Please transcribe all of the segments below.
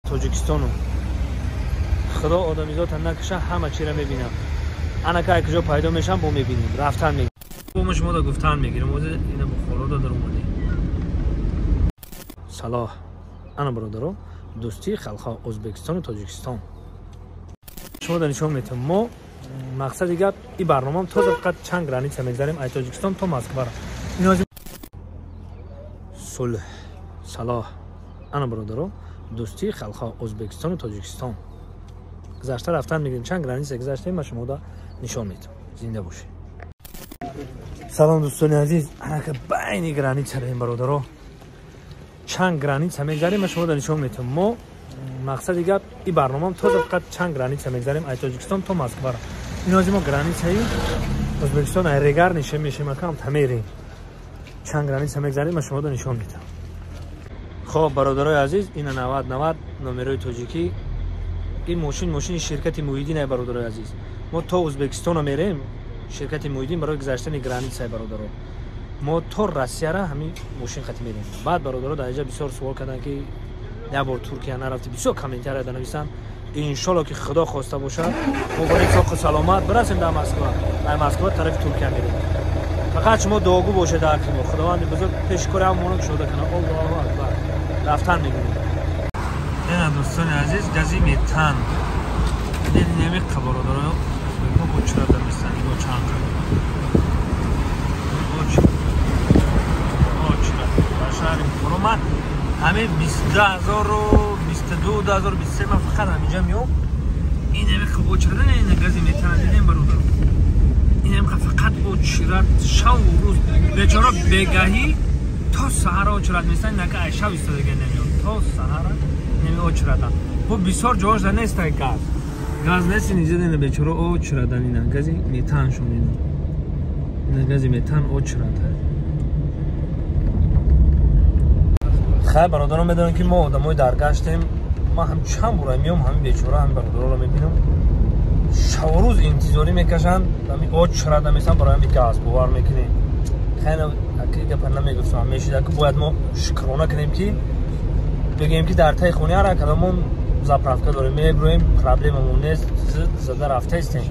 توجیکستان خدا آدمیزاد نکشه همه چی را میبینم. انا که کجا پیدا میشم با میبینیم رفتن میگیرم با شما دا گفتن میگیرم اینا بخورا دا در اومدی صلاح انا برادرو دوستی خلقها ازبکستان و تاجیکستان شما دا نشون میتون ما مقصد گپ این برنامه تا فقط چند گرانیت میگذاریم از تاجیکستان تا مسکو اینا صلح صلاح انا برادرو دوستی خلقها ازبکستان و تاجیکستان گذشته رفتن میگیم چند گرانیت گذشته ما شما دا نشون میتون زنده باشی. سلام دوستان عزیز انا که بین گرانیت این برادرو چند گرانیت میگذاریم ما شما دا نشون میتون ما مقصد گپ این برنامه تا فقط چند گرانیت میگذاریم از تاجیکستان تا مسکو اینا ما گرانیت هایی ازبکستان ایرگر نشه میشیم کم تمیریم چند گرانیت میگذاریم ما شما دا نشون میتون. خب برادرای عزیز این 90 نمره تاجیکی این ماشین شرکت مویدین برادرای عزیز ما تا ازبکستان میریم شرکت مویدین برای گذشتن گرانیت برادرها ما تا روسیه را همین ماشین خط میریم. بعد برادرها در اینجا بسیار سوال کردن که نه بار ترکیه نرفتی بسیار کامنتر دادن نویسن ان شاء الله که خدا خواسته باشه ما برای ساق سلامت برسیم در مسکو در مسکو طرف ترکیه میریم. فقط شما دعاگو باشه در کنار خداوند بزرگ پیش کنه همون شده کنه الله اکبر رفتن میگیریم. این دوستان عزیز گازی میتن این نمی خبر داره ما با چرا در میستن با چند باشار فرمان همه 22000 و 22023 من فقط همینجا میام این نمی خبر چرا این گازی میتن دیدیم برادر این نمی فقط با چرا شو روز بیچاره بگاهی تا سحر چرا میستن نکه عشا ایستاده نمیاد تا سحر نمی چرا بو بسیار جوش نیست گاز نیست نیزه دینه بیچاره او چرا دنینه گازی میتان شونینه این گازی میتان او چرا خیلی برادران میدونن که ما آدمای درگشتیم ما هم چند بار میام همین بیچاره هم برادرها رو میبینم شب روز انتظاری میکشن همین او چرا دمیسن برای همین گاز بوار میکنیم خیلی اکی گپ نمیگفتم میشه که باید ما شکرانه کنیم که بگیم که در تای خونه را کدامون زاپرافکا داریم میبرویم پرابلممون نیست زده رفته استیم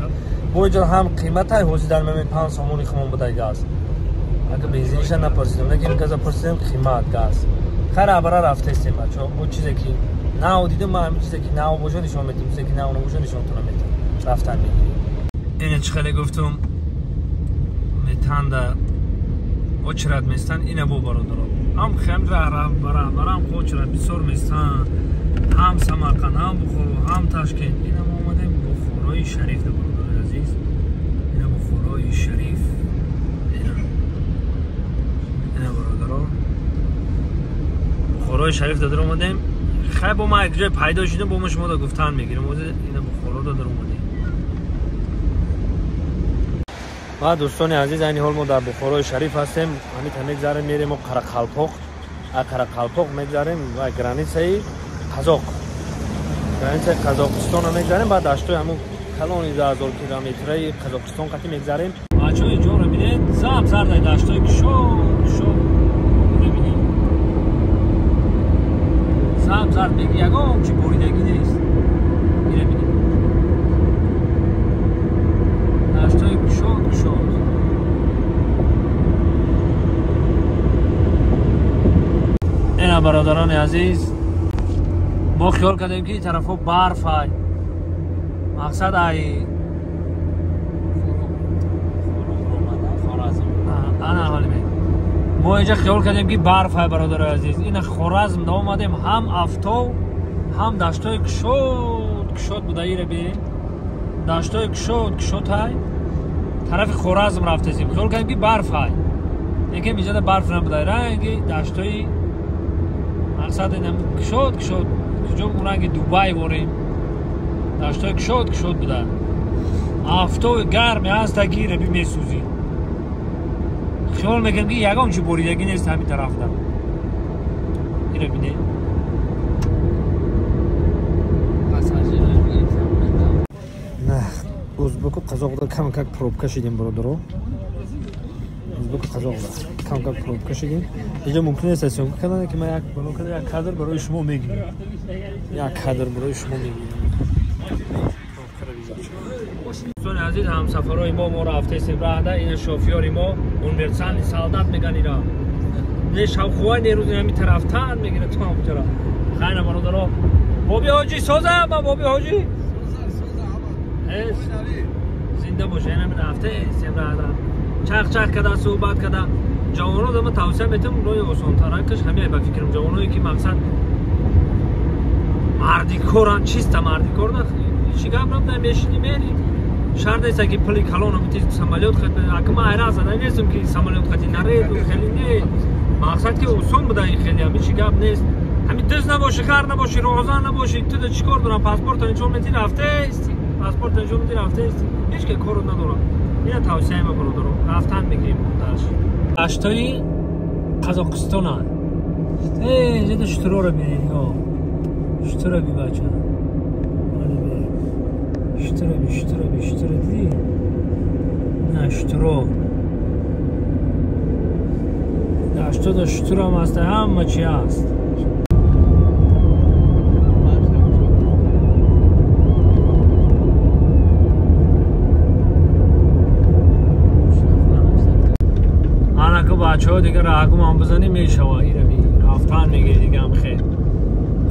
بوجا هم قیمت های حوزی در میمین 5 سامونی خمون بوده گاز اگه بنزینش نپرسیدم نگیم که پرسیدم قیمت گاز خیلی عباره رفته استیم بچه اون چیزی که نه دیدم ما همین چیزی که نه بوجا نشون میدیم چیزی که نه اونو بوجا نشون تونم میدیم رفتن میگیریم. اینه چه خیلی گفتم میتند او چرا میستن اینه بو برادرها هم خیلی برام خوچرا بسیار میستن هم سمرقند هم بخارا هم تاشکند این هم آمدیم بخارای شریف ده برادر عزیز این هم بخارای شریف این هم برادرها بخارای شریف ده در آمدیم خیلی با ما یک جای پیدا شدیم با ما شما دا گفتن میگیریم این هم بخارا ده در آمدیم. ما دوستان عزیز این حال ما در بخارای شریف هستیم همین تمیز داریم میریم و قرقلپاق قرقلپاق میگذاریم و گرانیت قزاق گرانیت قزاقستان رو میگذاریم بعد دشتای همون کلان 10000 کیلومتری قزاقستان قطعی میگذاریم. بچه های اینجا رو بینید زب زرد دشتای کشو ببینید زب زرد بگی یکم چی بریدگی نیست میره بینید دشتای کشو این برادران عزیز ما خیال کردیم که این طرف ها برف های مقصد ای ما اینجا خیال کردیم که برف های برادر عزیز این خورزم دا اومدیم هم افتو هم دشتای کشود بوده ای رو بیم دشتای کشود های طرف خورزم رفتیم خیال کردیم که برف های اینکه میجاده برف نبوده رنگی دشتای مقصد اینم کشود کجا اون رنگ دوبای باریم دشتای کشود بوده افتو گرمی هست تا گیره بی میسوزی خیال میکنم که یکم چی بریدگی نیست همین طرف ده اینو بینه نه ازبک و قزاق ده کم پروب کشیدیم برادرو ازبک و قزاق ده کم کم پروب شدیم. اینجا ممکنه استیشن کردن که من یک بلوک یک کادر برای شما میگیرم. یک کادر برای شما میگیرم. دوستان عزیز همسفرای ما رفته سبراده این شوفیور ما اون مرسان سالدات میگن اینا. نه شوخوای نیروز نمی طرفتان میگیره تو هم چرا. خیلی برادرها بابی حاجی سوزه با بابی حاجی. زنده باشه اینم رفته سبراده. چاق کده صحبت کده. جوانو دم توصیه میتونم روی آسان ترکش همه با فکرم جوانایی که مقصد مردی کوران چیست مردی کور نه شگام رفت میشینی میری شرط است که پلی کلون میتونی سمالیات خد اگه ایران زده نیستم که سمالیات خدی نره خیلی نه مقصد که اصول بده خیلی همین شگام نیست همین دز نباشه کار نباشه روزانه نباشه تو چیکار دارم پاسپورت نشون میدی رفته است پاسپورت نشون میدی رفته است هیچ که کار نداره اینا توصیه ما برادر رفتن میگیم داش اشتای قزاقستان جدا شترو رو ببینید ها شترو بی بچه شترو دیدی نه شترو داشته دا شترو هم هسته همه چی هست بچه ها دیگه راهگم هم بزنی میشه و ایره رفتن میگیری دیگه هم خیلی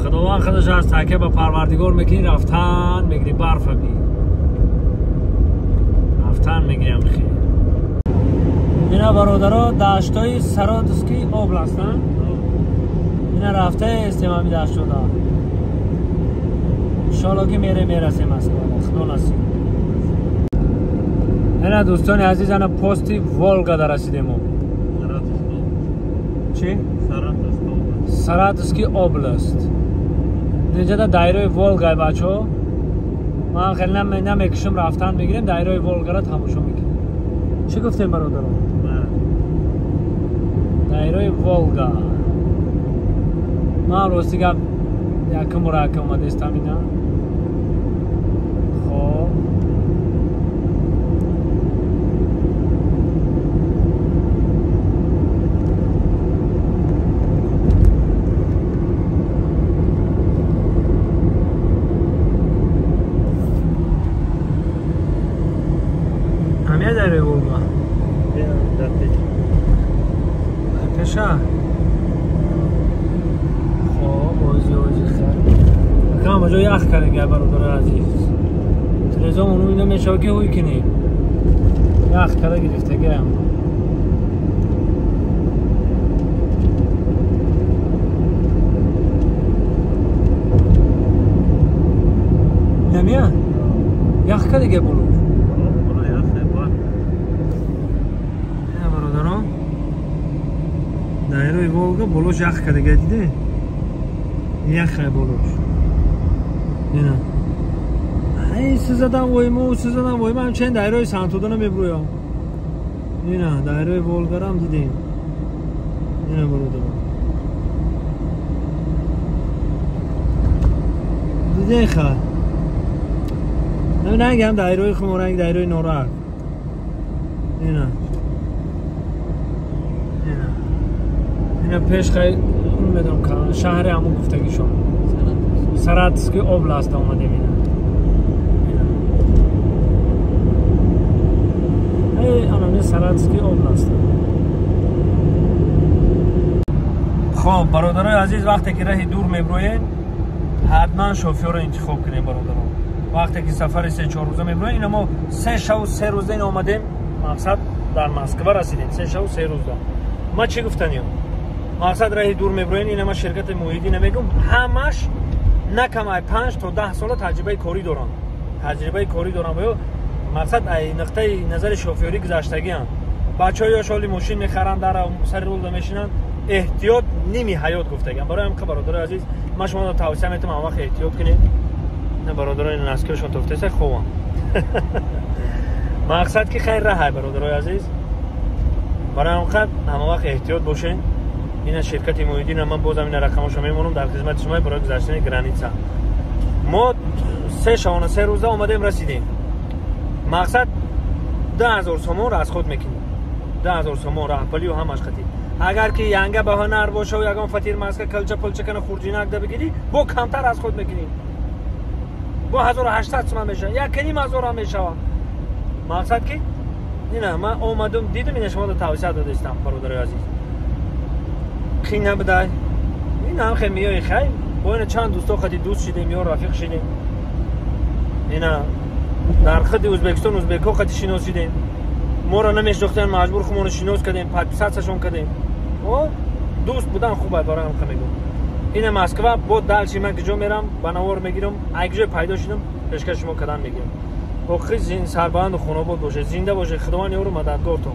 خداوند خودش از تکه به پروردگار میکنی رفتن میگیری برف بی رفتن میگیری هم خیلی اینا برادرها دشتای سرادسکی اوبلاستن اینا رفته استمامی دشت شده انشاءالله که میرسیم از خدا نصیب اینا دوستان عزیز اینا پستی ولگا در رسیدیم چی؟ سراتسکی اوبلاست اینجا در دایره ولگا بچه ها من خیلی نمیکشم رفتن میگیریم دایره ولگا را تماشا میکنیم چی گفتیم برادران؟ دایره ولگا من راستی گفت یکم مراکم اومده استامینا خب داره ولگا پیشه خب بازی خیلی کام جا یخ کرنگه برادر عزیز تلویزیون اونو اینو میشه که هوی کنی یخ کرده گرفته گرم نمیه یخ کرده گه بلو دایره ولگا بلوش یخ کرده دیده یخه بلوش اینا ای سزدم وایمو هم چند دایره سانتودو نمیبرویم اینا دایره ولگا هم دیدیم اینا برادر دیده خواه نمی هم دایره خمورنگ دایره نورک اینا اینا پیش خیلی میدونم که شهر همون گفتگی شد سراتسکی اوبلاست آمدیم اینا همه سراتسکی اوبلاست خب برادرای عزیز وقتی که راه دور میبروین حتما شوفیر رو انتخاب کنیم برادران وقتی که سفر 3-4 روزه میبروین اینا ما 3 شب و 3 روزه این آمدیم مقصد در مسکو رسیدیم 3 شب و 3 روزه ما چی گفتنیم مقصد راه دور میبروین اینا ما شرکت موحدی نمیگم همش نکمای 5 تا 10 سال تجربه کاری دارم و مقصد نقطه نظر شوفیری گذشتگی هم بچه‌ها یا شالی ماشین میخرن در سر رول میشینن احتیاط نیمی حیات گفتگی برای هم که برادر عزیز من شما رو توصیه میتونم هم وقت احتیاط کنید نه برادران نسکرشون توفته خوبم مقصد که خیر راه برادرای عزیز برای هم خد همه وقت احتیاط باشین این شرکت موحدین من بازم این رقماشو میمونم در خدمت شما برای گذشتن گرانیتسا ما 3 شبانه 3 روزه اومدیم رسیدیم مقصد 10,000 تومان را از خود میکنیم 10000 سوم راه پلی و همش خطی اگر که ینگه به هنر باشه و یگان فطیر ماسک کلچه پلچه کنه خورجینک ده بگیری با کمتر از خود میگیری با 1800 تومان میشه یا کنیم از اون میشه مقصد که نه من اومدم دیدم این شما رو توصیه دادم برادر عزیز خیلی نبودای این هم خیلی میای خیلی با این چند دوستا خودی دوست شدیم یا رفیق شدیم اینا در خود ازبکستان ازبکو خودی شناس شدیم ما را نمیشناختن مجبور خودمون شناس کردیم پادپساتشون کردیم و دوست بودن خوبه برای هم میگم این مسکو با دلچی من کجا میرم بناور میگیرم اگه پیدا شدم پیشکش شما کردن میگیرم و خیلی سربلند و خانواده باشه زنده باشه خداوند یارو مددگار تو